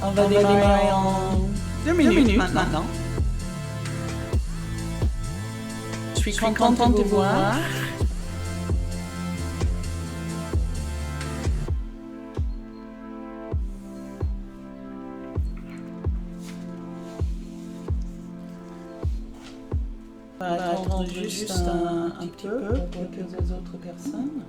On va démarrer en 2 minutes maintenant. Je suis contente de vous voir. On va attendre juste un petit peu pour quelques autres personnes.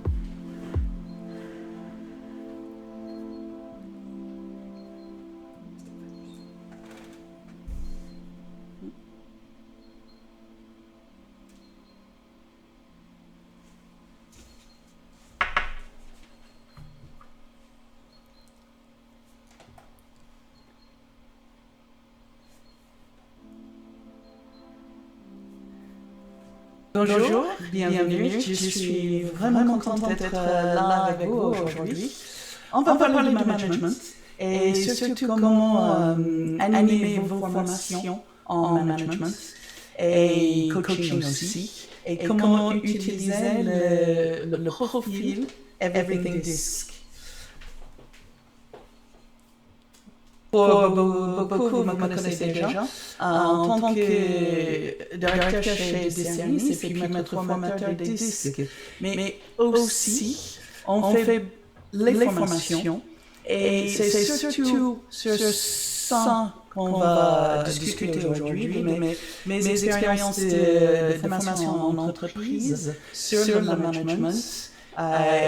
Bonjour, bienvenue. Je suis vraiment contente d'être là avec vous aujourd'hui. On va parler du management et surtout comment animer vos formations en management et coaching aussi, et comment utiliser le profil Everything Disc. Pour beaucoup, vous me connaissez déjà. En tant que directeur chez Discernis et puis maître formateur des disques. Mais aussi, on fait les formations. Et c'est surtout sur ça qu'on va discuter aujourd'hui. Mes expériences de formation en entreprise sur le management.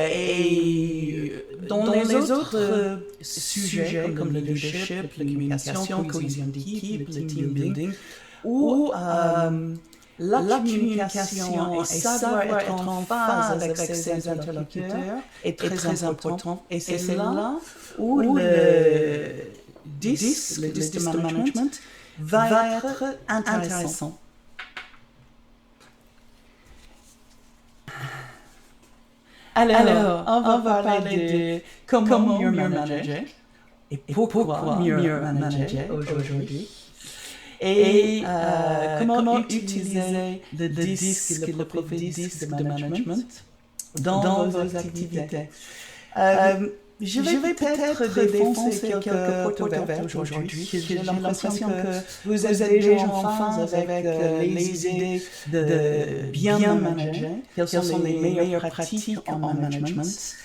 Et dans les autres sujets comme le leadership, la communication, cohésion d'équipe, le team building, où la communication et savoir être en phase avec ses interlocuteurs est très important. Et c'est là où le disque de management va être intéressant. Alors, on va parler de comment mieux manager et pourquoi mieux manager aujourd'hui. Et comment utiliser le disque, le profil disque de management dans vos activités. Je vais peut-être défoncer quelques portes ouvertes aujourd'hui. J'ai l'impression que vous êtes déjà en phase avec les idées de bien manager, quelles sont les meilleures pratiques en management.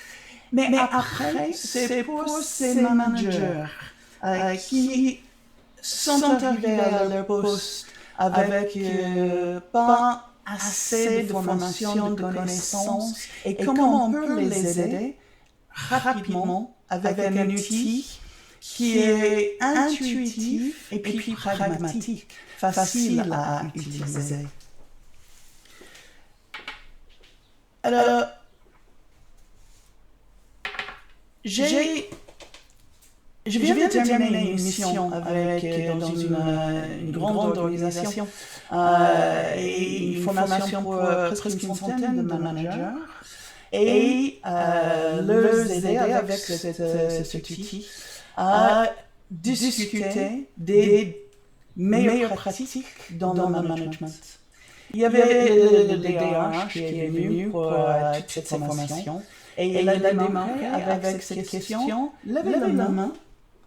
Mais après, c'est pour ces managers qui sont arrivés à leur poste avec pas assez de formation, de connaissances, et comment on peut les aider rapidement avec un outil qui est intuitif et puis pragmatique, facile à utiliser. Alors, je viens de terminer une mission dans une grande organisation et une formation pour presque une centaine de managers. Et leur aider avec cet outil à discuter des meilleures pratiques dans le management. Il y avait le DRH qui est venu pour toute cette formation et il a démarré avec cette question: levez la main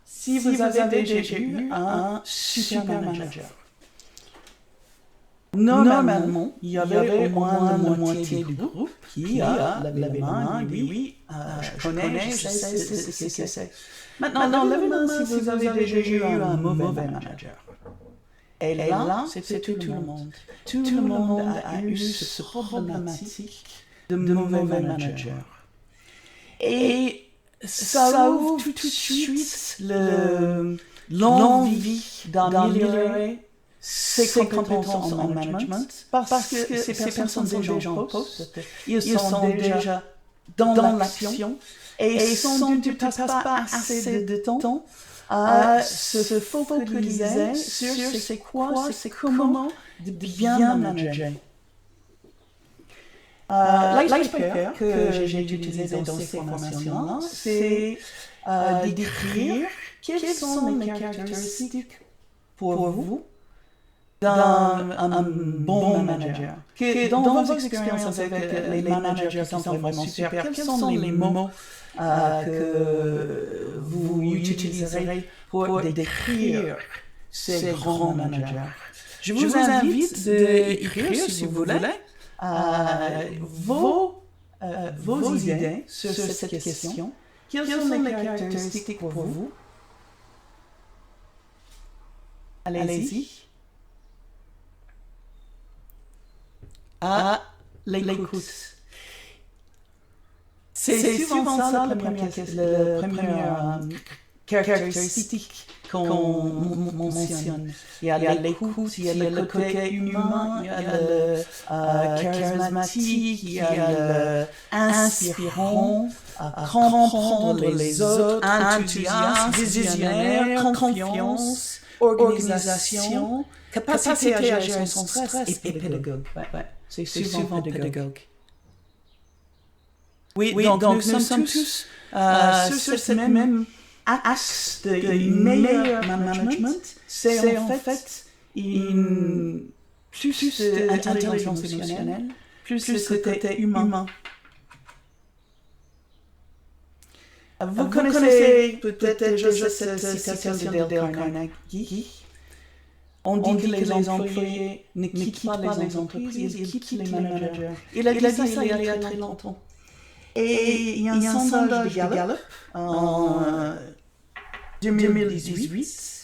si vous avez déjà eu un super manager. Normalement, il y avait au moins la moitié du groupe qui a levé la main. Oui, je connais, je sais ce que c'est. Maintenant, levez la main si vous avez déjà eu un mauvais manager. Et là, c'est tout le monde. Tout le monde a eu ce problématique de mauvais manager. Et ça ouvre tout de suite l'envie d'améliorer ses compétences en management, parce que ces personnes sont déjà en poste, ils sont déjà dans l'action, et sans doute ne passent pas assez de temps à se focaliser sur c'est quoi, c'est comment de bien manager. L'icebreaker que j'ai utilisé dans ces formations-là, c'est de décrire quelles sont les caractéristiques pour vous d'un bon manager. Dans vos expériences avec les managers qui sont vraiment super, quels sont les mots que vous utilisez utiliserai pour décrire ces grands managers. Je vous invite d'écrire, si vous voulez, vos idées sur cette question. Quelles sont les caractéristiques pour vous? Allez-y. L'écoute. C'est souvent ça la première caractéristique qu'on mentionne. Il y a l'écoute, il y a le côté humain, il y a le charismatique, il y a l'inspirant, comprendre les autres, enthousiasme, visionnaire, confiance, organisation, capacité à gérer son stress et pédagogue. C'est souvent pédagogue. Oui, donc nous sommes tous sur ce même axe de meilleur management. C'est en fait plus d'intelligence émotionnelle, plus le côté humain. Vous connaissez peut-être déjà cette citation de Dale Carnegie. On dit que les employés ne quittent pas les entreprises, ils quittent les managers. Il a dit ça il y a très longtemps. Et il y a un sondage de Gallup en 2018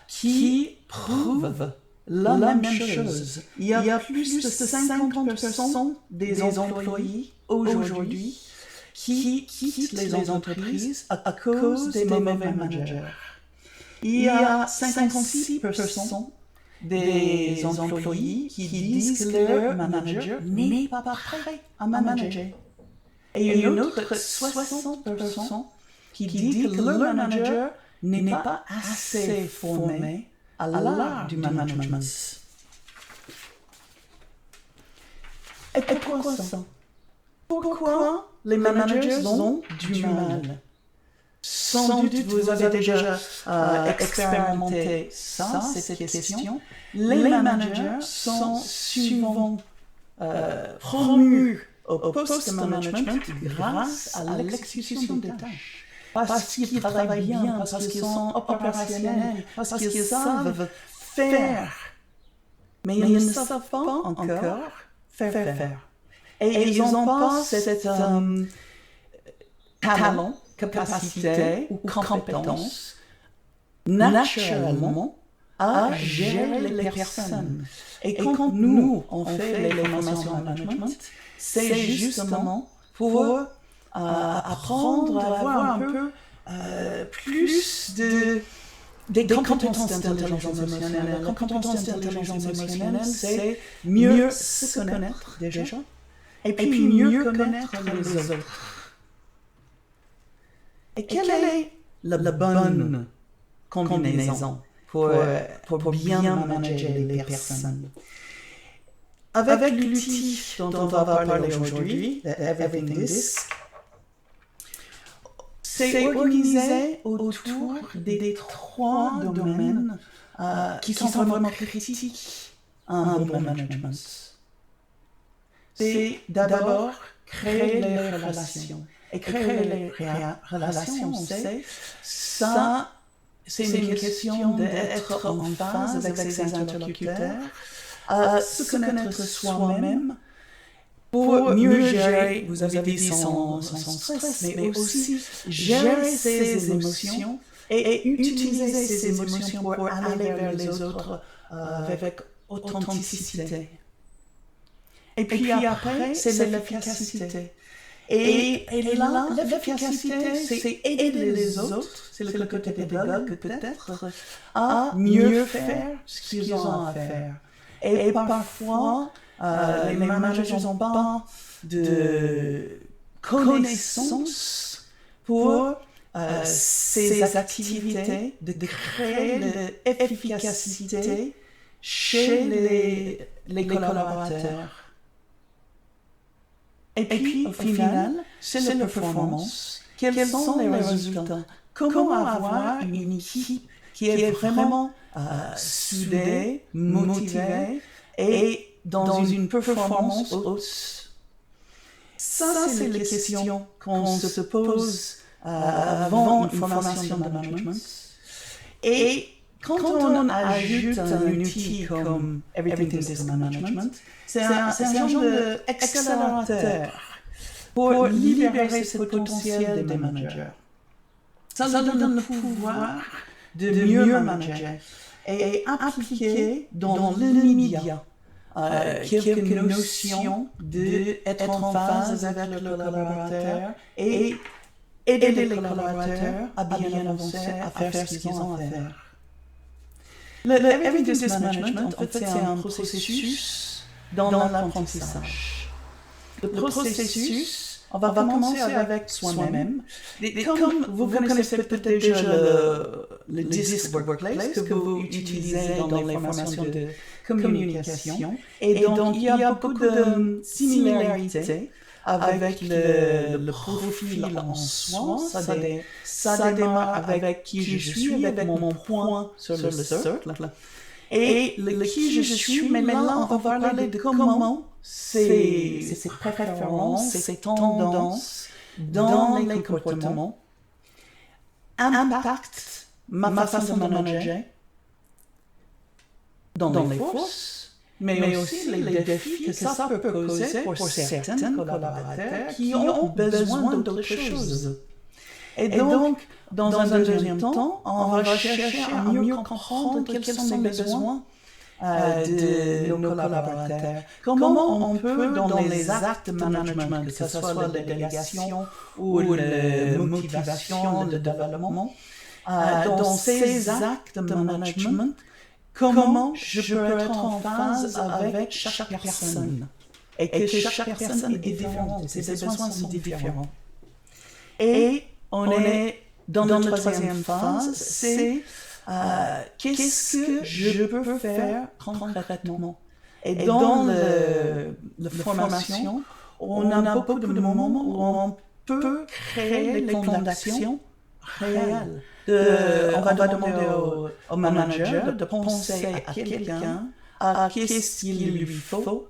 qui prouve la même chose. Il y a plus de 50% des employés aujourd'hui qui quittent les entreprises à cause des mauvais managers. Il y a 56% des employés qui disent que leur manager n'est pas prêt à manager. Et une autre 60% qui dit que leur manager n'est pas assez formé à l'art du management. Et pourquoi ça? Pourquoi les managers ont du mal? Sans doute vous avez déjà expérimenté ça, cette question. Les managers sont souvent promus au poste de management grâce à l'exécution des tâches. Parce qu'ils travaillent bien, parce qu'ils sont opérationnels, parce qu'ils savent faire. Mais ils ne savent pas encore faire. Et ils n'ont pas cet talent, capacité ou compétence naturellement à gérer les personnes. Et quand nous, on fait les formations en management, c'est justement pour apprendre à avoir un peu plus des compétences d'intelligence émotionnelle. Les compétences d'intelligence émotionnelle, c'est mieux se connaître déjà, et puis mieux connaître les autres. Et quelle est la bonne combinaison pour bien manager les personnes? Avec l'outil dont on va parler aujourd'hui, Everything This, c'est organisé autour des trois domaines qui sont vraiment critiques à un bon management. C'est d'abord créer les relations. Et créer les relations, on sait, ça, c'est une question d'être en phase avec ses interlocuteurs, se connaître soi-même pour mieux gérer, vous avez dit, son stress, mais aussi gérer ses émotions et utiliser ses émotions pour aller vers les autres avec authenticité. Et puis après, c'est l'efficacité. Et là, l'efficacité, c'est aider les autres, c'est le côté pédagogue peut-être, à mieux faire ce qu'ils ont à faire. Et parfois, les managers n'ont pas de connaissances pour ces activités de créer de l'efficacité chez les collaborateurs. Et puis, au final, c'est la performance. Quels sont les résultats? Comment avoir une équipe qui est vraiment soudée, motivée et dans une performance haute? Ça, c'est les questions qu'on se pose avant une formation de management. Et quand on ajoute un outil comme Everything is Management, c'est un genre d'accélérateur pour libérer ce potentiel des managers. Ça leur donne le pouvoir de mieux manager et appliquer dans l'immédiat quelques notions d'être en phase avec le collaborateur et aider les collaborateurs à bien avancer, à faire ce qu'ils ont à faire. Le Everything is Management, en fait, c'est un processus dans l'apprentissage. Le processus, on va commencer avec soi-même. Comme vous connaissez peut-être déjà le DISC Workplace que vous utilisez dans les formations de communication. Et donc, il y a beaucoup de similarités avec le profil en soi. Ça démarre avec qui je suis, avec mon point sur le cercle. Et le qui je suis, mais là, on va parler de comment ses préférences, ses tendances dans les comportements impactent ma façon de manager dans les forces, mais aussi les défis que ça peut causer pour certains collaborateurs qui ont besoin d'autre chose. Et donc, dans un deuxième temps, on va chercher à mieux comprendre quels sont les besoins de nos collaborateurs. Comment on peut, dans les actes de management, que ce soit la délégation ou la motivation, le développement, dans ces actes de management, comment je peux être en phase avec chaque personne. Et que chaque personne est différente, ses besoins sont différents. Et on est dans la troisième phase, c'est qu'est-ce que je peux faire concrètement. Et dans la formation, on a beaucoup de moments où on peut créer les plans d'action réels. On va demander au manager de penser à quelqu'un, à qu'est-ce qu'il lui faut,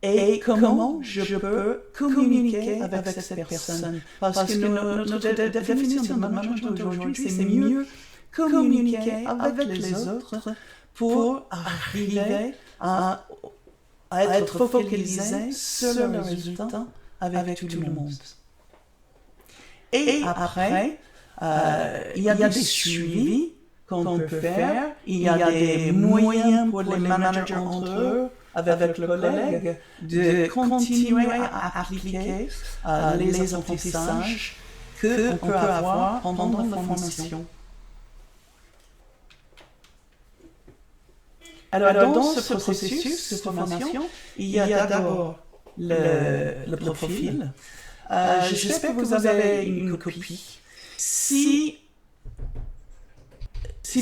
et comment je peux communiquer avec cette personne. Parce que notre définition de management aujourd'hui, c'est mieux communiquer avec les autres pour arriver à être focalisé sur le résultat avec tout le monde. Et après, il y a des suivis qu'on peut faire, il y a des moyens pour les managers entre eux, avec le collègue, de continuer à appliquer les apprentissages qu'on peut avoir pendant la formation. Alors, dans ce processus de formation, il y a d'abord le profil. J'espère que vous avez une copie. Si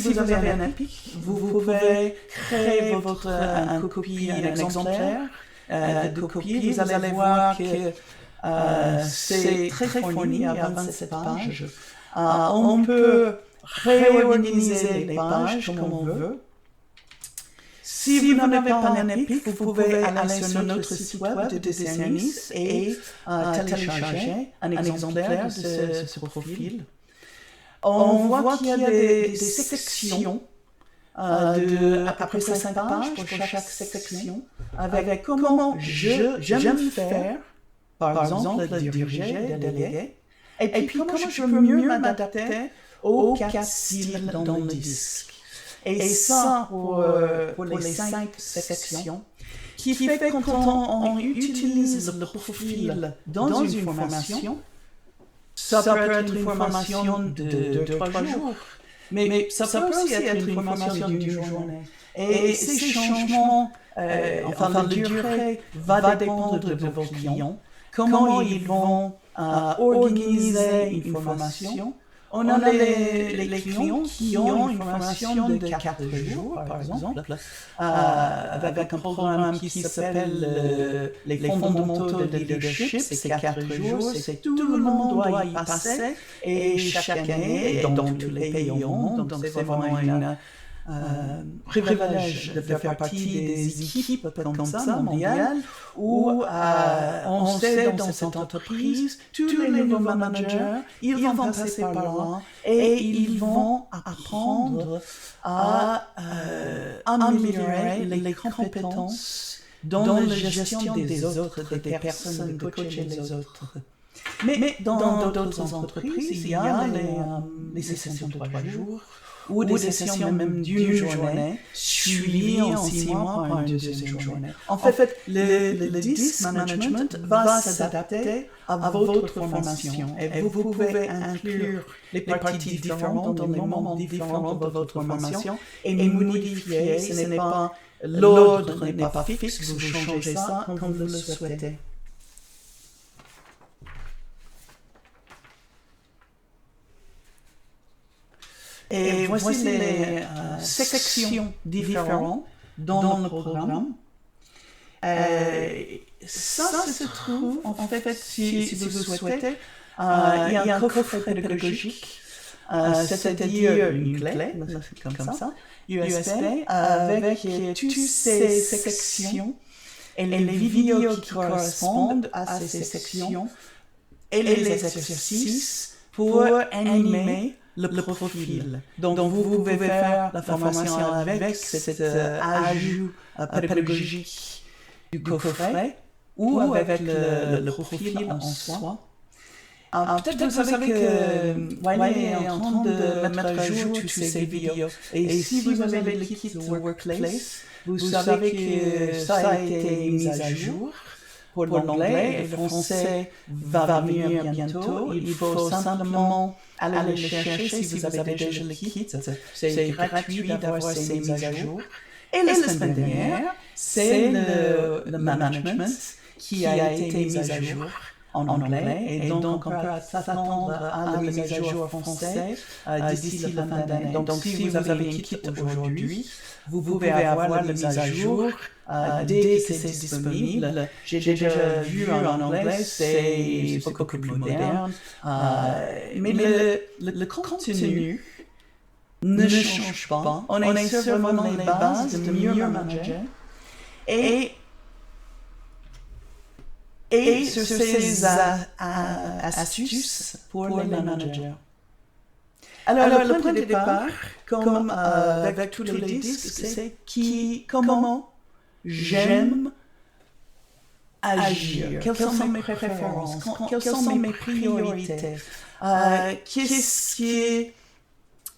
vous avez un EPIC, vous pouvez créer une copie, un exemplaire de copie. Vous allez voir que c'est très fourni, à 27 pages. On peut réorganiser les pages comme on veut. Si vous n'avez pas un EPIC, vous pouvez aller sur notre site web de DCNIS et télécharger un exemplaire de ce profil. On voit qu'il y a des sections de à peu près 5 pages pour chaque section, avec comment j'aime faire, par exemple, diriger, déléguer, et puis comment je peux mieux m'adapter aux 4 styles dans le disque. Et ça, pour les 5 sections, qui fait que quand on utilise le profil dans une formation, ça peut être une formation de 2-3 jours, mais ça peut aussi être une formation d'une journée. Et ces changements, enfin la durée, va dépendre de vos clients, comment ils vont organiser une formation. On a les clients qui ont une formation de 4 jours, par exemple, avec un programme qui s'appelle les fondamentaux de leadership. C'est 4 jours, c'est tout le monde doit y passer, et chaque année, et dans tous les pays au monde, donc c'est vraiment privilège de faire partie des équipes comme ça, mondiales, où on sait dans cette entreprise, tous les nouveaux managers, ils vont passer par là et ils vont apprendre à améliorer les compétences dans la gestion des autres, des personnes, de coacher les autres. Mais dans d'autres entreprises, il y a les sessions de 3 jours, ou des sessions même d'une journée, suivies en 6 mois par une deuxième journée. En fait, le DISC management va s'adapter à votre formation. Et vous pouvez inclure les parties différentes dans les moments différents de votre formation et modifier. Ce n'est pas, l'ordre n'est pas fixe, vous changez ça comme vous le souhaitez. Et voici les sections différentes dans le programme. Ça se trouve, en fait, si vous le souhaitez, il y a un coffret pédagogique, c'est-à-dire une clé, comme ça, USB, avec toutes ces sections et les vidéos qui correspondent à ces sections et les exercices pour animer le profil. Donc, vous pouvez faire la formation avec cet ajout pédagogique du coffret ou avec le profil en soi. Peut-être que vous savez que Wiley est en train de mettre à jour toutes ces vidéos. Et si vous avez le kit Workplace, vous savez que ça a été mis à jour. Pour l'anglais, et le français va venir bientôt. Il faut simplement aller le chercher si vous avez déjà le kit. C'est gratuit d'avoir ces mises à jour. Et la semaine dernière, c'est le management qui a été mis à jour en anglais. Et donc, on peut s'attendre à la mise à jour en français d'ici la fin d'année. Donc, si vous avez un kit aujourd'hui, vous pouvez avoir la mise à jour dès que c'est disponible. J'ai déjà vu en anglais, c'est beaucoup plus moderne. Mais le contenu ne change pas. On est sur vraiment les bases de mieux manager. Et sur ces astuces pour les managers. Alors le point de départ, comme avec tous les disques, c'est comment j'aime agir, quelles sont mes préférences, quelles sont mes priorités,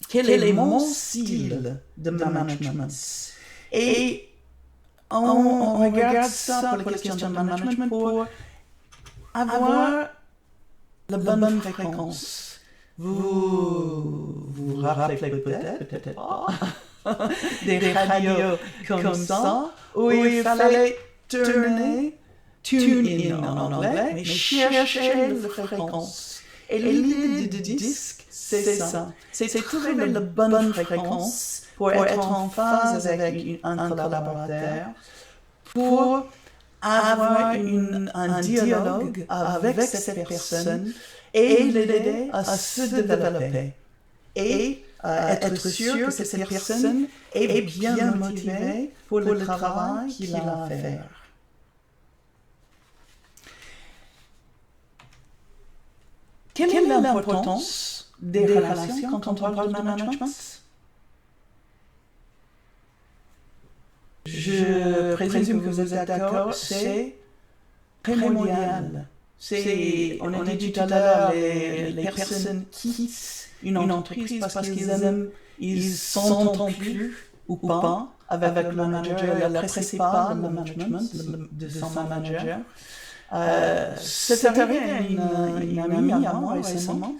quel est mon style de management. Et on regarde ça pour les questions de management pour avoir la bonne fréquence. Vous vous rappelez peut-être pas des radios comme ça où il fallait tune in en anglais, mais chercher la fréquence. Et l'idée du disque, c'est ça. C'est trouver la bonne fréquence pour être en phase avec un collaborateur, pour avoir un dialogue avec cette personne et l'aider à se développer et être sûr que cette personne est bien motivée pour le travail qu'il a à faire. Quelle est l'importance des relations quand on parle de management? Je présume que vous êtes d'accord, c'est primordial. On a dit tout à l'heure, les personnes quittent une entreprise parce qu'ils s'entendent plus ou pas avec le manager, ils n'apprécient pas le management de son manager. C'est arrivé à une amie à moi récemment.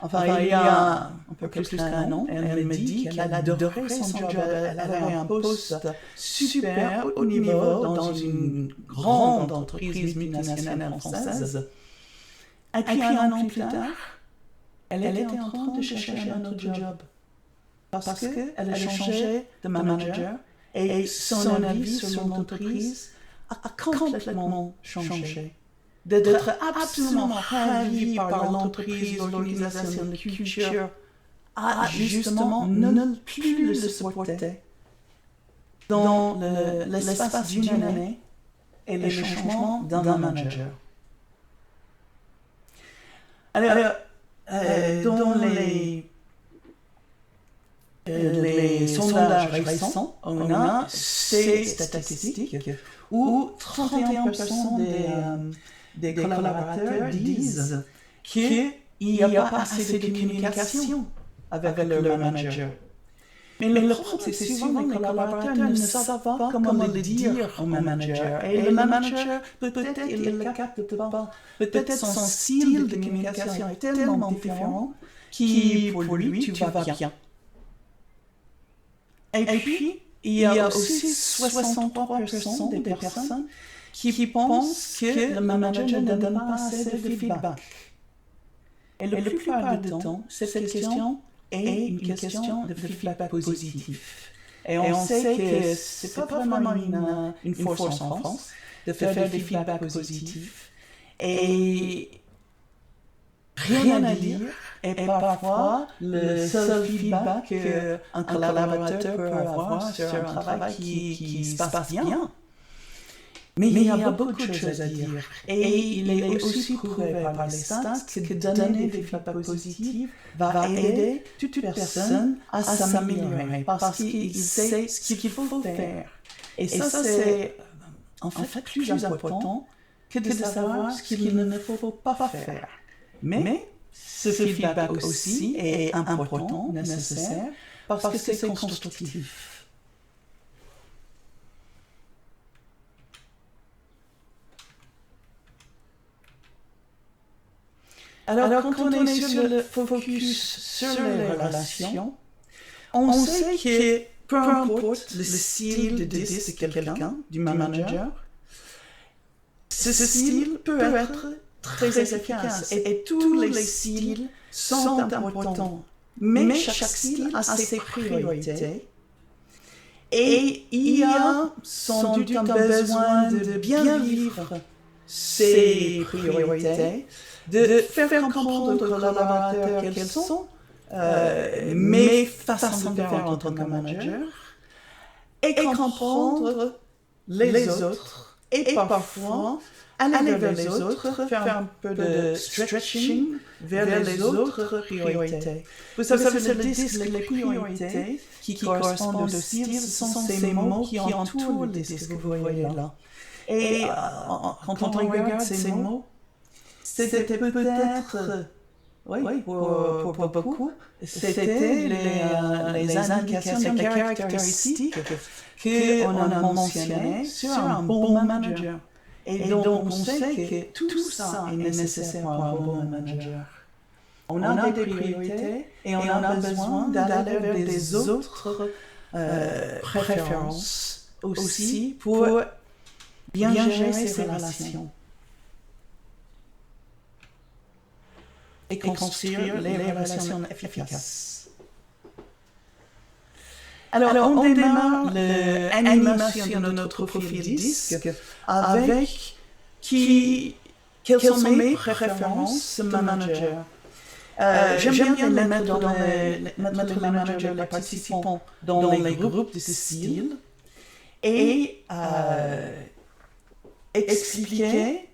Enfin, il y a un peu plus qu'un an, elle me dit qu'elle adorait son job. Elle avait un poste super haut niveau dans une grande entreprise multinationale française. Et puis un an plus tard, elle était en train de chercher un autre job. Parce qu'elle a changé de manager et son avis sur l'entreprise a complètement changé. D'être absolument ravi par l'entreprise, l'organisation, la culture, à justement ne plus le supporter dans l'espace d'une année et le changement d'un manager. Alors, dans les sondages récents, on a ces statistiques où 31% des collaborateurs disent qu'il n'y a pas assez de communication avec leur manager. Mais le problème, c'est souvent les collaborateurs ne savent pas comment le dire au manager. Et le manager, peut-être, il ne le capte pas. Peut-être son style de communication est tellement différent que pour lui, tu vas bien. Et puis, il y a aussi 63% des personnes qui pensent que le manager ne donne pas assez de feedback. Et la plupart du temps, cette question est une question de feedback positif. Et on sait que ce n'est pas vraiment une force en France de faire des feedbacks positifs. Et rien à dire. Et parfois, le seul feedback qu'un collaborateur peut avoir sur un travail qui se passe bien. Mais il y a beaucoup de choses à dire. Et il est aussi prouvé par les stats que donner des feedbacks positifs va aider toute personne à s'améliorer parce qu'il sait ce qu'il faut faire. Et ça, c'est en fait plus important que de savoir ce qu'il ne faut pas faire. Mais ce feedback aussi est important, nécessaire, parce que c'est constructif. Alors quand on est sur le focus sur les relations, on sait que peu importe le style de disque de quelqu'un, du manager, ce style peut être très efficace. Et tous les styles sont importants. Mais chaque style a ses priorités. Et il y a sans doute un besoin de bien vivre ses priorités, de faire comprendre aux collaborateurs quelles sont mes façons de faire en tant que manager et comprendre les autres et parfois aller vers les autres, faire un peu de stretching vers les autres priorités. Vous savez, sur le disque, les priorités qui correspondent au style, ce sont ces mots qui entourent le disque que vous voyez là. Et quand on regarde ces mots, c'était peut-être, oui, pour beaucoup, c'était les indications, les caractéristiques qu'on a mentionnées sur un bon manager. Et donc, on sait que tout ça est nécessaire pour un bon manager. On a des priorités et on a besoin d'aller vers des autres préférences aussi pour bien gérer ses relations. Et construire les relations efficaces. Alors, on démarre l'animation de notre profil disque avec quelles sont mes préférences de manager. J'aime bien mettre les managers, les participants dans les groupes de style et expliquer,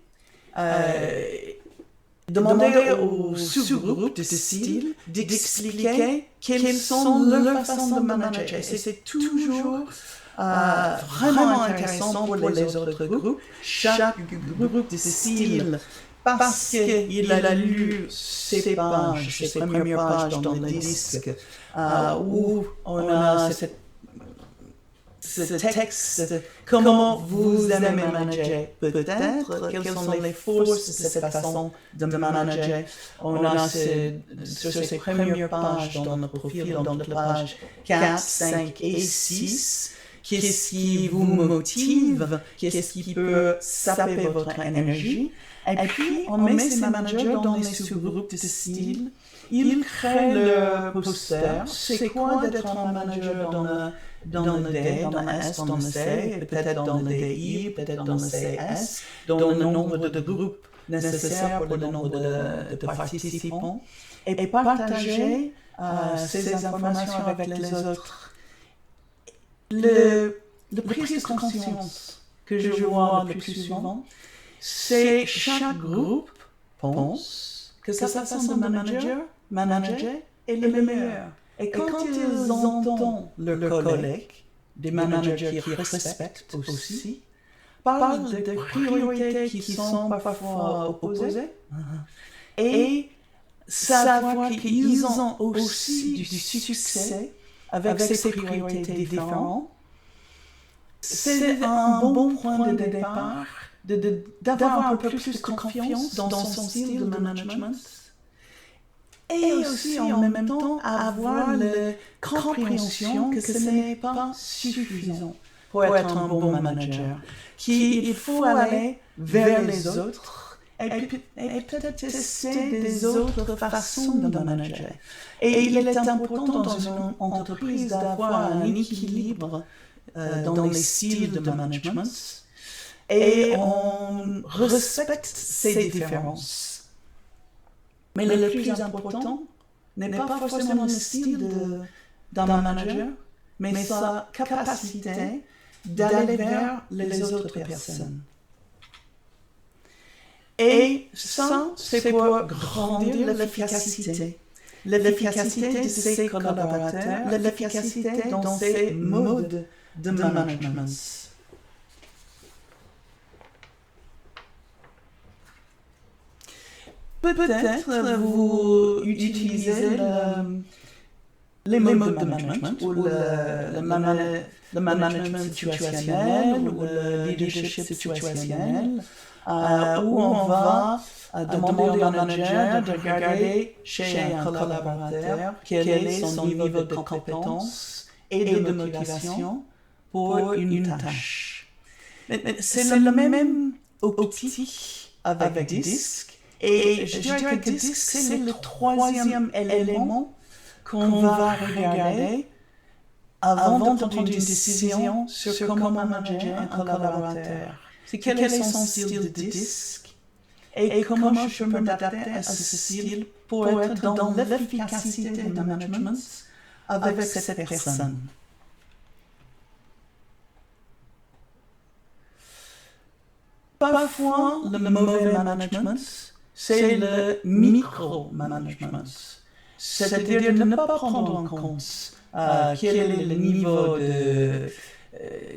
demander aux sous-groupes de style d'expliquer quelles sont leurs façons de manager. C'est toujours vraiment intéressant pour les autres groupes. Chaque groupe de style, parce qu'il a lu ces pages, ces premières pages dans le disque, où on a ce texte, comment vous aimez manager, peut-être, quelles sont les forces de cette façon de manager. On a sur ces premières pages dans le profil, dans la page 4, 5 et 6, qu'est-ce qui vous motive, qu'est-ce qui peut saper votre énergie. Et puis, on met ces managers dans les sous-groupes de style. Ils créent leur poster. C'est quoi d'être un manager dans le D, dans le S, dans le C, peut-être dans le DI, peut-être dans le CS, dans le nombre de groupes nécessaires pour le nombre de participants, et partager ces informations avec les autres. Le prise de conscience que je vois le plus souvent, c'est chaque groupe pense que sa façon de manager est le meilleur. Et quand ils entendent leurs collègues, des managers qui respectent aussi, parlent de priorités qui sont parfois opposées, et savoir qu'ils ont aussi du succès avec ces priorités différentes, c'est un bon point de départ d'avoir un peu plus de confiance dans son style de management et aussi en même temps avoir la compréhension que ce n'est pas suffisant pour être un bon manager, qu'il faut aller vers les autres et peut-être tester des autres façons de manager. Et il est important dans une entreprise d'avoir un équilibre dans les styles de management et on respecte ces différences. Mais le plus important n'est pas forcément le style d'un manager, mais sa capacité d'aller vers les autres personnes. Et ça, c'est pour grandir l'efficacité. L'efficacité de ses collaborateurs, l'efficacité dans ses modes de management. Peut-être vous utilisez les modes de management ou le management situationnel ou le leadership situationnel où on va demander au manager de regarder chez un collaborateur quel est son niveau de compétence et de motivation pour une tâche. Mais c'est le même optique avec DISC. Et je dirais que DISC, c'est le troisième élément qu'on va regarder avant de prendre une décision sur comment manager un collaborateur. C'est quel est son style de DISC et comment je peux m'adapter à ce style pour être dans l'efficacité de management avec cette personne. Parfois, le mauvais management, c'est le micro-management. C'est-à-dire de ne pas prendre en compte quel est le niveau de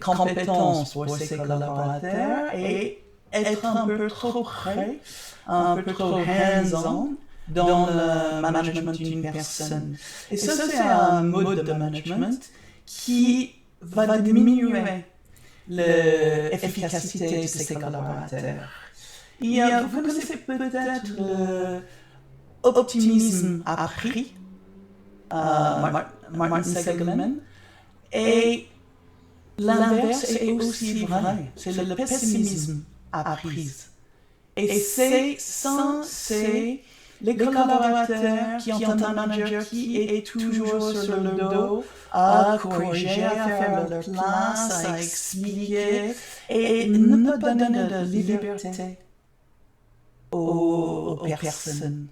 compétence pour ses collaborateurs et être un peu trop près, un peu trop hands-on dans le management d'une personne. Et ça, c'est un mode de management qui va diminuer l'efficacité de ses collaborateurs. Vous connaissez peut-être l'optimisme appris, Martin Seligman, et l'inverse est aussi vrai, c'est le pessimisme appris. Et c'est les collaborateurs qui ont un manager qui est toujours sur le dos à corriger, à faire leur place, à expliquer et ne pas donner de liberté aux personnes.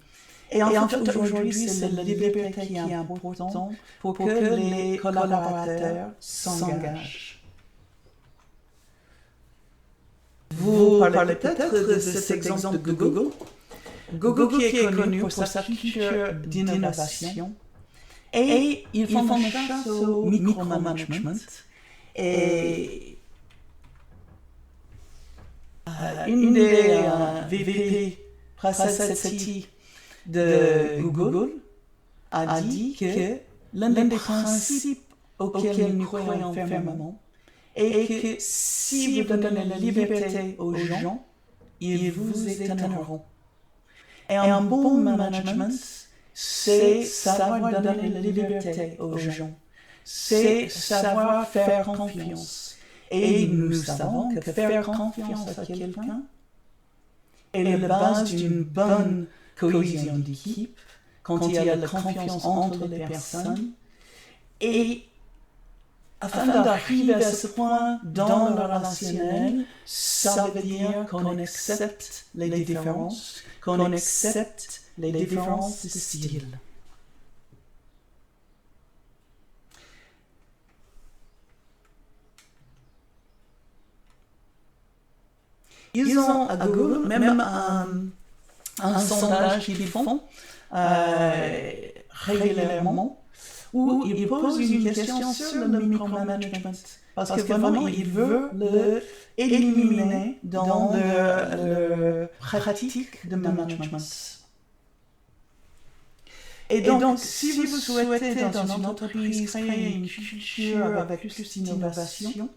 Et en fait, aujourd'hui, c'est la liberté qui est importante pour que les collaborateurs s'engagent. Vous parlez peut-être de cet exemple de Google. Google qui est connu pour sa culture d'innovation. Et ils font la chasse au micromanagement. Et une des VP Prasad de Google a dit que l'un des principes auxquels nous croyons fermement est que si vous donnez la liberté aux gens, ils vous étonneront. Et un bon management, c'est savoir donner la liberté aux gens. C'est savoir faire confiance. Et nous savons que faire confiance à quelqu'un est la base d'une bonne cohésion d'équipe, quand il y a la confiance entre les personnes. Et afin d'arriver à ce point dans le relationnel, ça veut dire qu'on accepte les différences, qu'on accepte les différences de style. Ils ont à Google même un sondage qu'ils font régulièrement où ils posent une question sur le micromanagement. Parce que vraiment, ils veulent l'éliminer dans leur pratique de management. Et donc, si vous souhaitez dans une entreprise créer une culture avec plus d'innovation,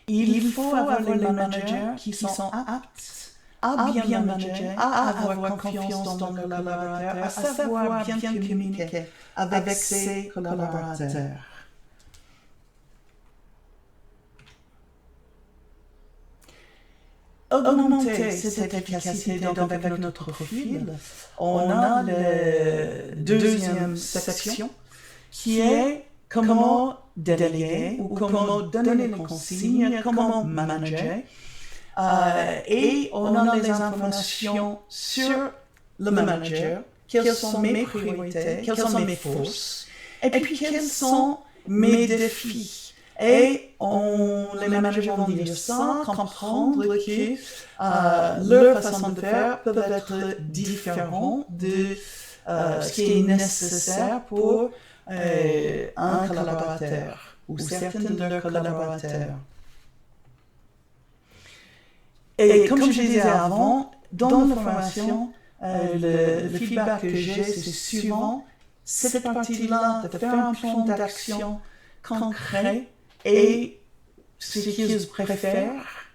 il faut avoir les managers qui sont aptes à bien manager, à avoir confiance dans leurs collaborateurs, à savoir bien communiquer avec ses collaborateurs. Augmenter cette efficacité donc avec notre profil, on a la deuxième section qui est comment déléguer ou comment donner les consignes, comment manager. Et on a les informations sur le manager, quelles sont mes priorités, quelles sont mes forces, et puis quels sont mes défis. Et les managers vont dire ça, comprendre que leur façon de faire peut être différente de ce qui est nécessaire pour un collaborateur ou certains de leurs collaborateurs. Et comme je disais avant, dans la formation, le feedback que j'ai, c'est souvent cette partie-là de faire un plan d'action concret et ce qu'ils préfèrent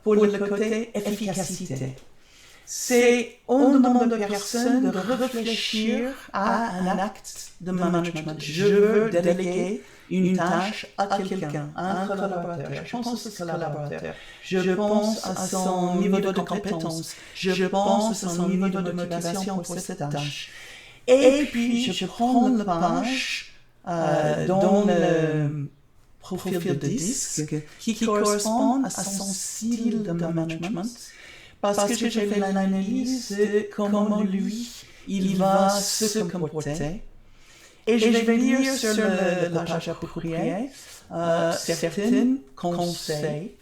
pour le côté efficacité. On demande aux personnes de réfléchir à un acte de management. Je veux déléguer une tâche à quelqu'un, à un collaborateur. Je pense à ce collaborateur. Je pense à son niveau de compétence. Je pense à son niveau de motivation pour cette tâche. Et puis, je prends la page dans le profil de disque qui correspond à son style de management. Parce que j'ai fait l'analyse de comment lui, il va se comporter. Et je vais lire sur la page appropriée certains conseils.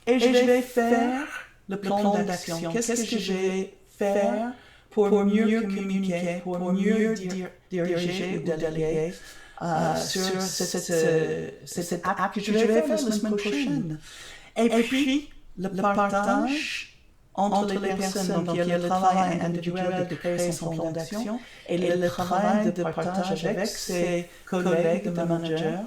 Et je vais faire le plan d'action. Qu'est-ce que je vais faire pour mieux communiquer, pour mieux diriger ou déléguer sur cet acte que je vais faire la semaine prochaine. Et puis, le partage entre les personnes, donc il y a le travail individuel de créer son plan d'action et le travail de partage avec ses collègues de manager.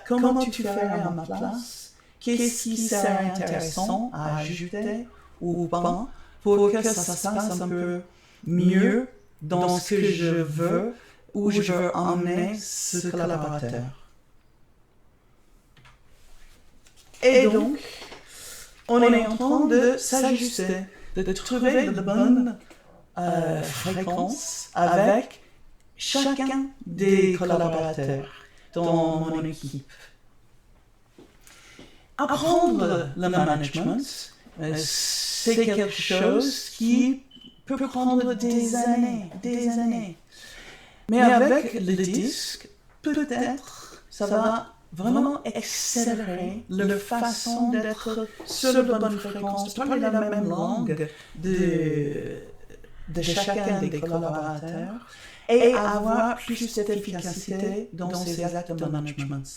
Comment tu ferais à ma place? Qu'est-ce qui serait intéressant à ajouter ou pas pour que ça se passe un peu mieux dans ce que je veux, où je veux emmener ce collaborateur. Et donc, on est en train de s'ajuster, de trouver la bonne fréquence avec chacun des collaborateurs dans mon équipe. Apprendre le management, c'est quelque chose qui peut prendre des années. Mais avec le disque, peut-être, ça va vraiment accélérer leur façon d'être sur la bonne fréquence, de parler la même langue de chacun des collaborateurs et avoir plus d'efficacité dans ces actes de management.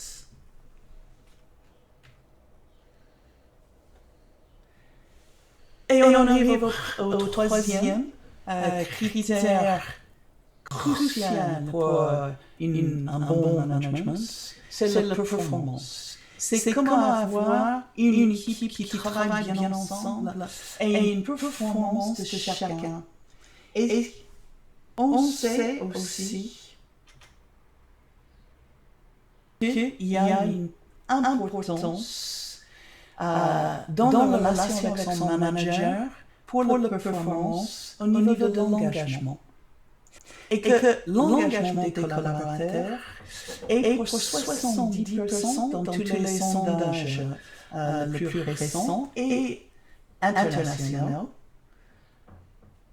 Et on arrive au troisième critère crucial pour un bon management, c'est la performance. C'est comment avoir une équipe qui travaille bien ensemble et une performance de chacun. Et on sait aussi qu'il y a une importance dans la relation avec son manager pour la performance au niveau de l'engagement. Et que l'engagement des collaborateurs est pour 70% dans tous les sondages les plus récents et internationaux.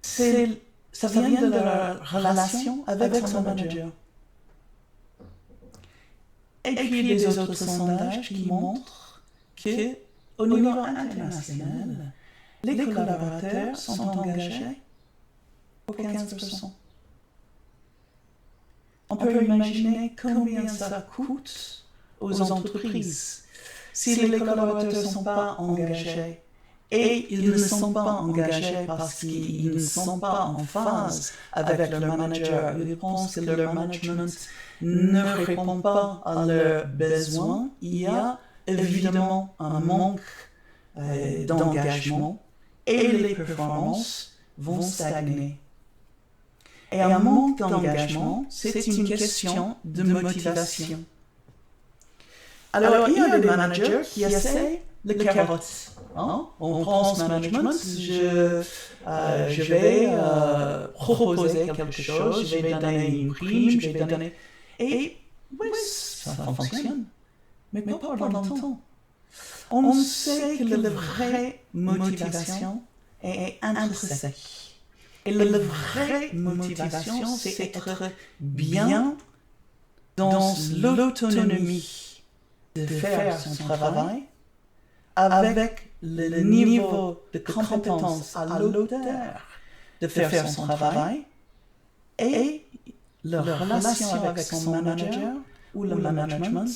Ça vient de leur relation avec son manager. Et puis les autres sondages qui montrent que au niveau international, les collaborateurs sont engagés pour 15%. On peut imaginer combien ça coûte aux entreprises si les collaborateurs ne sont pas engagés. Et ils ne sont pas engagés parce qu'ils ne sont pas en phase avec leur manager. Ils pensent que leur management ne répond pas à leurs besoins. Il y a évidemment un manque d'engagement et les performances vont stagner. Et un manque d'engagement, c'est une question de motivation. Alors, il y a des managers qui essaient le carotte. On prend ce management, je vais proposer quelque chose, je vais donner une prime, je vais donner... Et oui, ça fonctionne, mais pas pendant longtemps. On sait que la vraie motivation est intrinsèque. Et la vraie motivation, c'est être bien dans l'autonomie de faire son travail avec le niveau de compétence à l'auteur de faire son travail et la relation avec son manager ou le management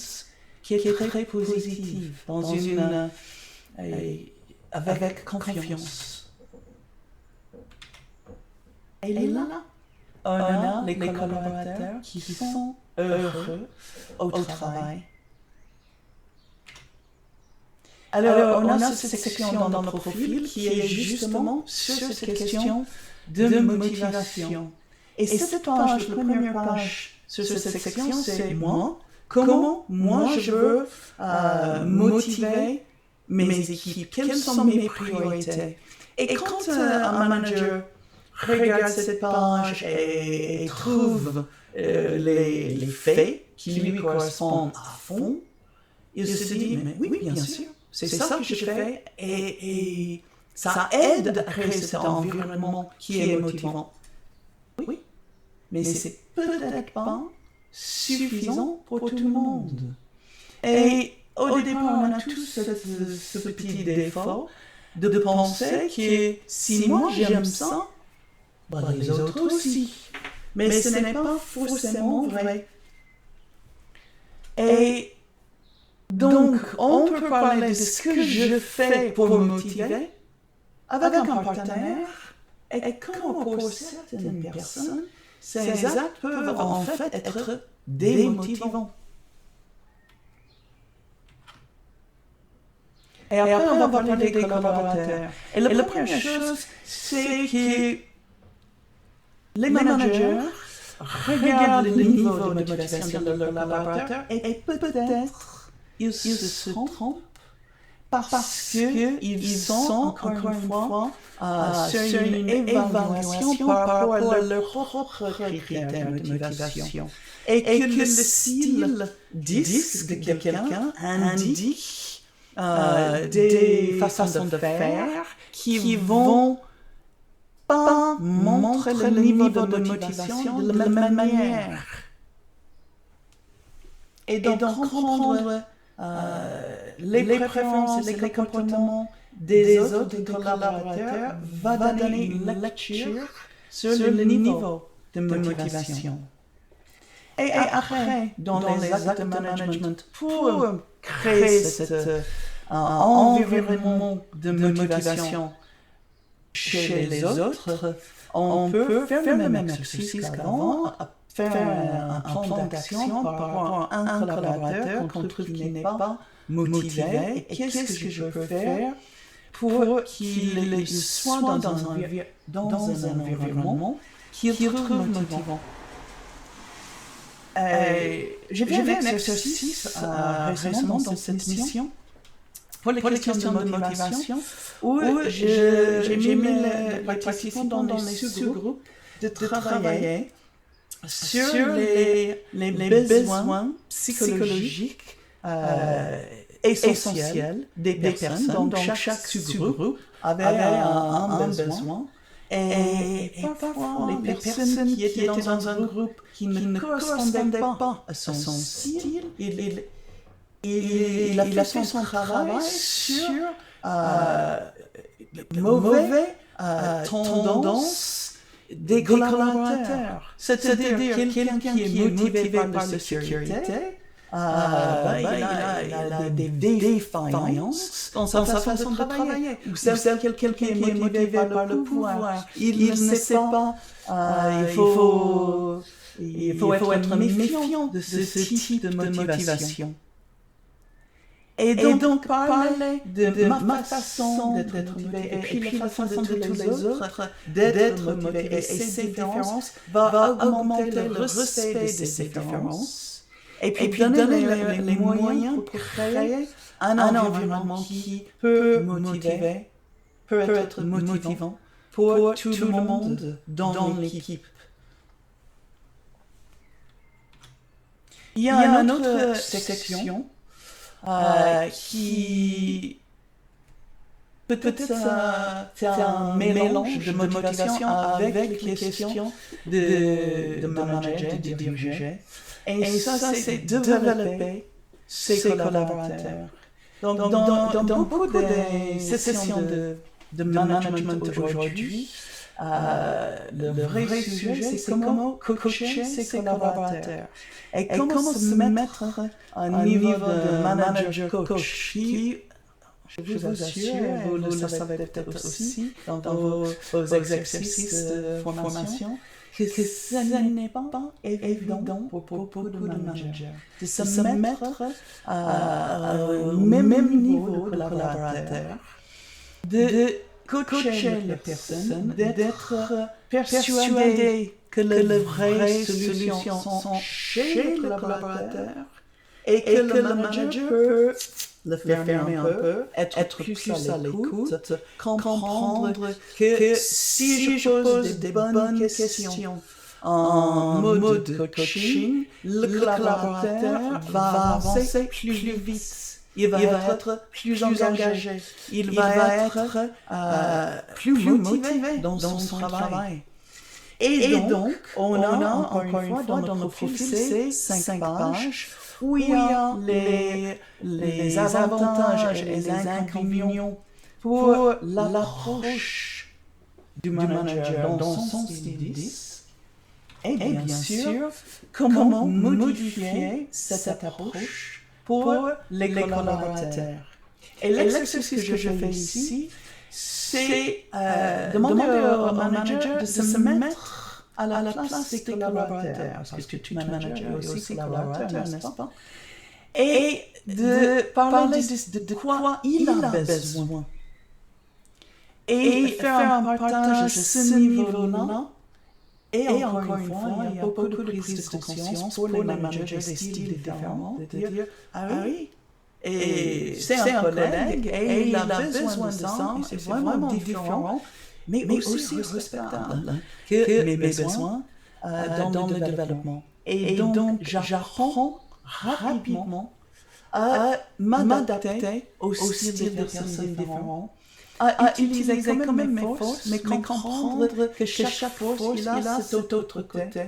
qui est très positive, avec confiance. Et là, on a les collaborateurs qui sont heureux au travail. Alors, on a cette section dans le profil qui est justement sur cette question de motivation. Et cette page, la première page sur cette section, c'est moi. Comment moi je veux motiver mes équipes? Quelles sont mes priorités? Et quand un manager regarde cette page et trouve les faits qui lui correspondent à fond, il se dit, mais oui, bien sûr. C'est ça que je fais et ça aide à créer cet environnement qui est motivant. Oui, mais c'est peut-être pas suffisant pour tout le monde. Et au départ, on a tous ce petit défaut de penser que si moi j'aime ça, les autres aussi. Mais ce n'est pas forcément vrai. Et donc, on peut parler de ce que je fais pour me motiver avec un partenaire et comment pour certaines personnes, ces actes peuvent en fait être démotivants. Et après, on va parler des collaborateurs. Et la première chose, c'est que les managers regardent le niveau de motivation de leurs collaborateurs et peut-être ils se trompent parce qu'ils sont, encore une fois, sur une évaluation par rapport à leurs propres critères de motivation. Et que le style disque de quelqu'un indique des façons de faire qui vont pas montrer le niveau de motivation de la même manière. Et donc comprendre les préférences et les comportements des autres collaborateurs va donner une lecture sur le niveau de motivation. Et après, dans les actes de management, pour créer cet environnement de motivation chez les autres, on peut faire le même exercice qu'avant, faire un plan d'action par rapport à un collaborateur qu'on trouve qui n'est pas motivé. Et qu'est-ce que je peux faire pour qu'il soit dans un environnement qu'il trouve motivant. J'ai fait un exercice récemment dans cette mission pour les questions de motivation où j'ai mis les participants dans les sous-groupes de travailler sur les besoins psychologiques essentiels des personnes. Donc chaque sous-groupe avait un besoin. Et parfois, les personnes qui étaient dans un groupe qui ne correspondaient pas à son style, il a fait son travail sur mauvais tendances des collaborateurs. C'est-à-dire quelqu'un qui est motivé par la sécurité, il a des défaillances dans sa façon de travailler. Ou quelqu'un qui est motivé par le pouvoir. Il ne sait pas, il faut être méfiant de ce type de motivation. Et donc parler de ma façon d'être motivé et puis la façon de tous les autres d'être motivé et ces différences va augmenter le respect de ces différences et puis donner les moyens pour créer un environnement qui peut motiver, peut être motivant pour tout le monde dans l'équipe. Il y a une autre section qui peut-être c'est un mélange de motivation avec les questions de manager, de diriger. Et ça, c'est développer ses collaborateurs. Donc, dans beaucoup de sessions de management aujourd'hui, le vrai sujet, c'est comment coacher ses collaborateurs. Et comment se mettre à un niveau de manager-coach qui, je vous assure, vous le savez peut-être aussi dans vos exercices de formation, que ce n'est pas évident pour beaucoup de managers de se mettre au même niveau que le collaborateur, de coacher les personnes, d'être persuadé que les vraies solutions sont chez le collaborateur et que le manager peut le fermer un peu, être plus à l'écoute, comprendre que si je pose des bonnes questions en mode coaching, le collaborateur va avancer plus vite. Il va être plus engagé. Il va être plus motivé dans son travail. Et donc, on a encore une fois dans notre profil ces 5 pages où il y a les avantages et les inconvénients pour l'approche du manager dans son style 10. Et bien sûr, comment modifier cette approche pour les collaborateurs. Et l'exercice que je fais ici, c'est demander au manager de se mettre à la place des collaborateurs, parce que tout manager est aussi collaborateur, n'est-ce pas? Et de parler de quoi il a besoin. Et faire un partage à ce niveau-là. Et encore une fois, il y a beaucoup de prise de conscience pour les managers des styles différents, de dire, ah oui, et c'est un collègue et il a besoin de ça, et c'est vraiment différent, mais aussi respectable que mes besoins dans le développement. Et donc, j'apprends rapidement à m'adapter au style de personnes différentes, à utiliser quand même mes forces, mais comprendre que chaque force, il a cet autre côté.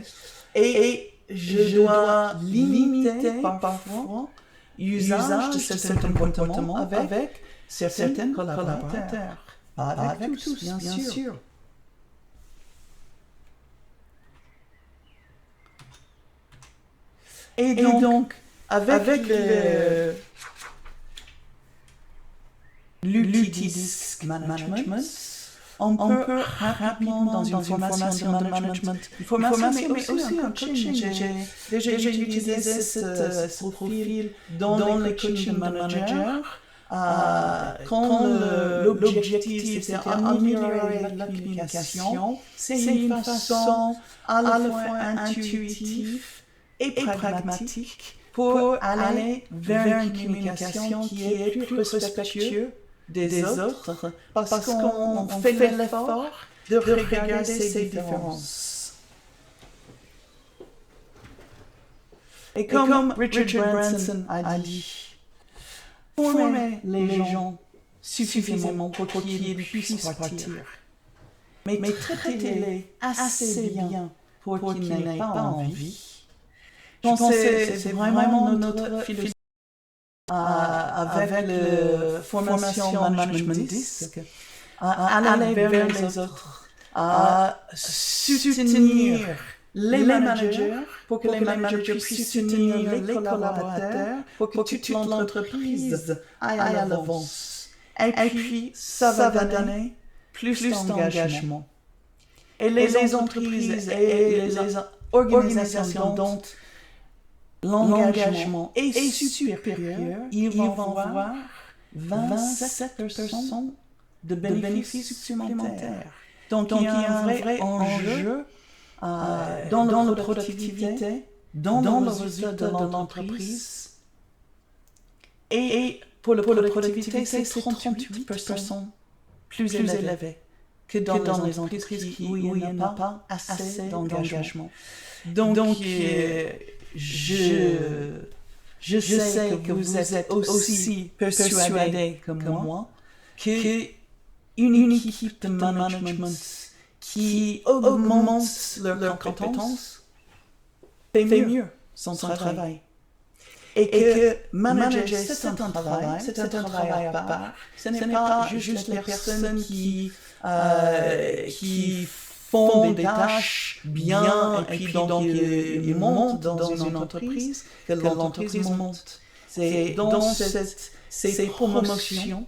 Et je dois limiter parfois l'usage de certains comportements avec certains collaborateurs. Pas avec tous, bien sûr. Et donc avec l'outil Disc Management, on peut rapidement, dans une formation de management, mais aussi un coaching. J'ai déjà utilisé ce profil dans le coaching de manager. Quand l'objectif c'était améliorer la communication, c'est une façon à la fois intuitive et pragmatique pour aller vers une communication qui est plus respectueuse des autres, parce qu'on fait l'effort de regarder ces différences. Et comme Richard Branson a dit, former les gens suffisamment pour qu'ils puissent partir, mais traitez-les assez bien pour qu'ils n'aient pas envie. Je pense que c'est vraiment notre philosophie. avec la formation Management Disc, aller vers les autres, soutenir les managers pour que les managers puissent soutenir les collaborateurs pour que toute l'entreprise aille à l'avance. Et puis, ça va donner plus d'engagement. Et les entreprises et les organisations dont l'engagement est supérieur, ils vont avoir 27% de bénéfices supplémentaires. Donc, il y a un vrai enjeu dans la productivité, dans le résultat de l'entreprise. Et pour la productivité, c'est 38% plus élevé que dans les entreprises où il n'y a pas assez d'engagement. Donc je sais que vous êtes aussi persuadé comme moi qu'une équipe de management qui augmente leurs compétences fait mieux son travail. Et que manager, c'est un travail à part. Ce n'est pas juste les personnes qui font des tâches bien et puis donc ils montent dans une entreprise, que l'entreprise monte. C'est dans ces promotions,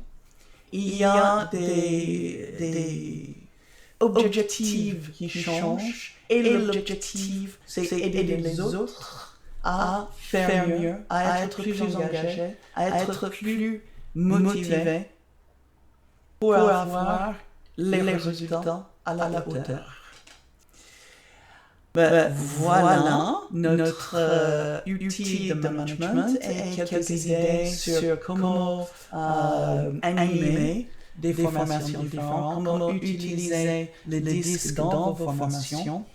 il y a des objectifs qui changent et l'objectif, c'est aider les autres à faire mieux, à être plus engagés, à être plus motivés pour avoir les résultats à la hauteur. Voilà notre outil de management et quelques idées sur comment animer des formations différentes, comment utiliser les disques dans vos formations.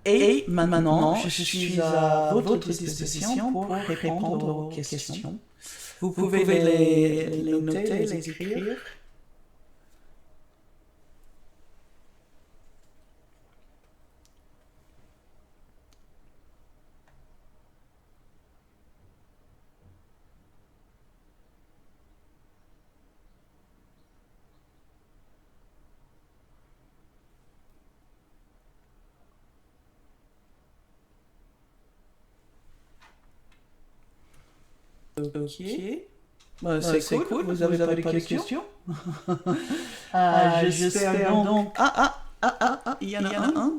Et maintenant, je suis à votre disposition pour répondre aux questions. Vous pouvez les noter, les écrire. Ok. C'est cool. Vous avez pas de questions? J'espère donc. Il y en a un.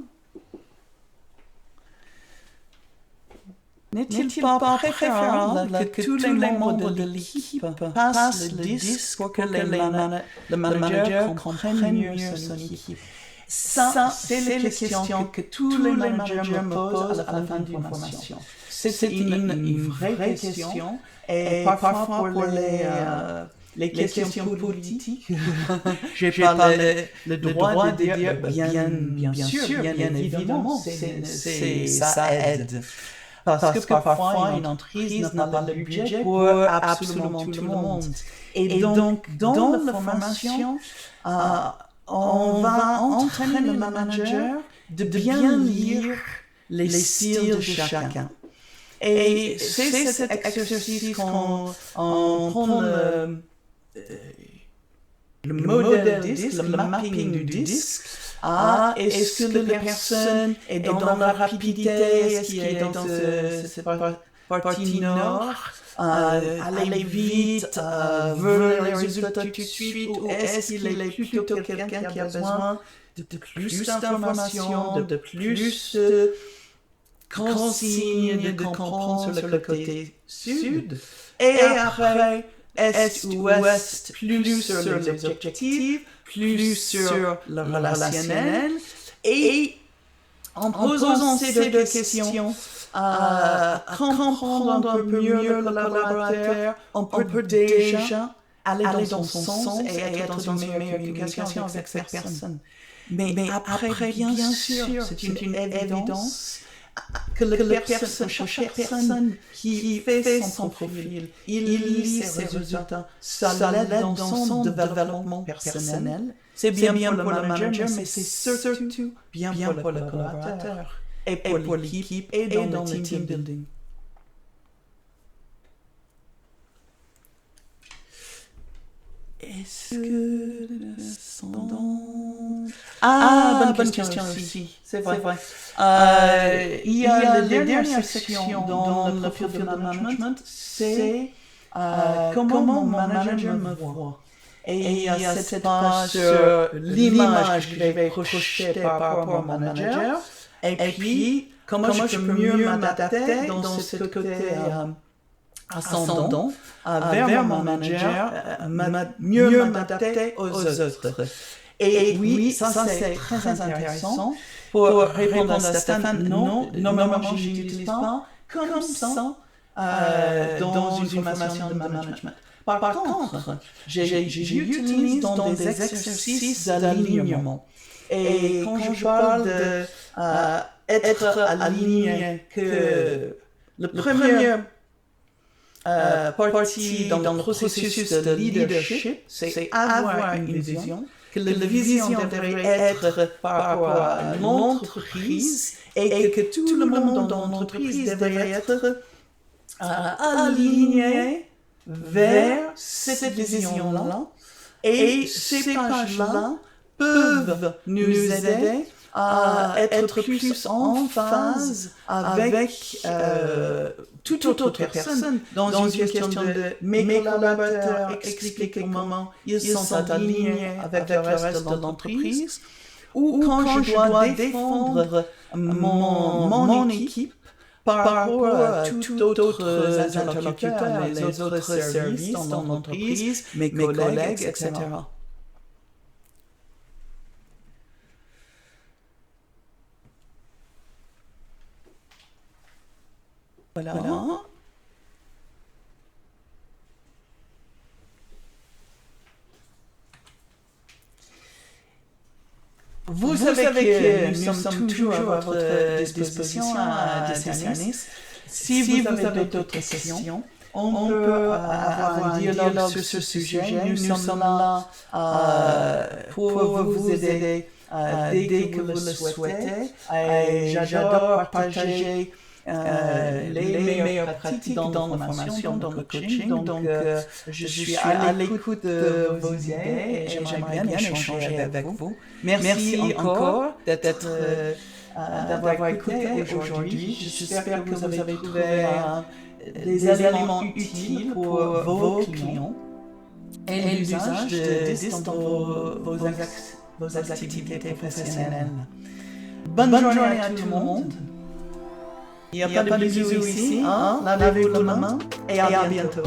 N'est-il pas préférable que tous les membres de l'équipe passent le disque pour que le manager comprenne mieux son équipe? Ça, c'est la question que tous les managers me posent à la fin d'une formation. C'est une vraie question. Et parfois pour les questions politiques, j'ai pas le droit de dire bien sûr, bien évidemment, ça aide. Parce que parfois une entreprise n'a pas le budget pour absolument tout le monde. Et donc, dans la formation, on va entraîner le manager de bien lire les styles de chacun. Et c'est cet exercice qu'on prend le modèle disque, le mapping du disque. Est-ce que la personne est dans la rapidité, est-ce qu'il est dans cette partie nord, aller vite, vers les résultats tout de suite, ou est-ce qu'il est plutôt quelqu'un qui a besoin de plus d'informations, de plus consignes de comprendre sur le côté sud, et après est ou ouest, plus sur les objectifs, plus sur le relationnel, et en posant ces deux questions, comprendre un peu mieux le collaborateur, on peut déjà aller dans son sens et être dans une meilleure communication avec cette personne. Mais après, bien sûr, c'est une évidence que chaque personne qui fait son profil, il lit ses résultats, ça l'aide dans son développement personnel. C'est bien pour le manager, mais c'est surtout bien pour le collaborateur, et pour l'équipe, et dans le team building. Est-ce que l'ascendant... Ah, bonne question aussi. C'est vrai. Il y a la dernière section dans le profil de management, c'est comment mon manager me voit. Et il y a cette page sur l'image que je vais projeter par rapport à mon manager. Et puis, comment je peux mieux m'adapter dans ce côté ascendant vers mon manager, mieux m'adapter aux autres. Et oui, ça c'est très intéressant. Pour répondre à Stéphane, non, normalement je n'utilise pas comme ça dans une formation de management. Par contre, j'utilise dans des exercices d'alignement. Et quand je parle d'être aligné, que le premier partie dans le processus de leadership, c'est avoir une vision, que la vision devrait être par rapport à l'entreprise et que tout le monde dans l'entreprise devrait être aligné vers cette vision-là. Et ces pages-là peuvent nous aider à être plus en phase avec toute autre personne dans une question de mes collaborateurs expliquer comment ils sont alignés avec le reste de l'entreprise, ou quand je dois défendre mon équipe par rapport à tous autres interlocuteurs, les autres services dans l'entreprise, mes collègues, etc. Voilà. Vous savez que nous sommes toujours à votre disposition à Desianis. Si vous avez d'autres questions, on peut avoir un dialogue sur ce sujet. Nous sommes là pour vous aider dès que vous le souhaitez. Et j'adore partager les meilleures pratiques dans la formation, dans le coaching. Donc, je suis à l'écoute de vos idées et j'aimerais bien échanger avec vous. Merci encore d'avoir écouté aujourd'hui. J'espère que vous avez trouvé des éléments utiles pour vos clients et l'usage de DIS dans vos activités professionnelles. Bonne journée à tout le monde. Il n'y a pas de bisous ici, lavez-vous la main et à bientôt.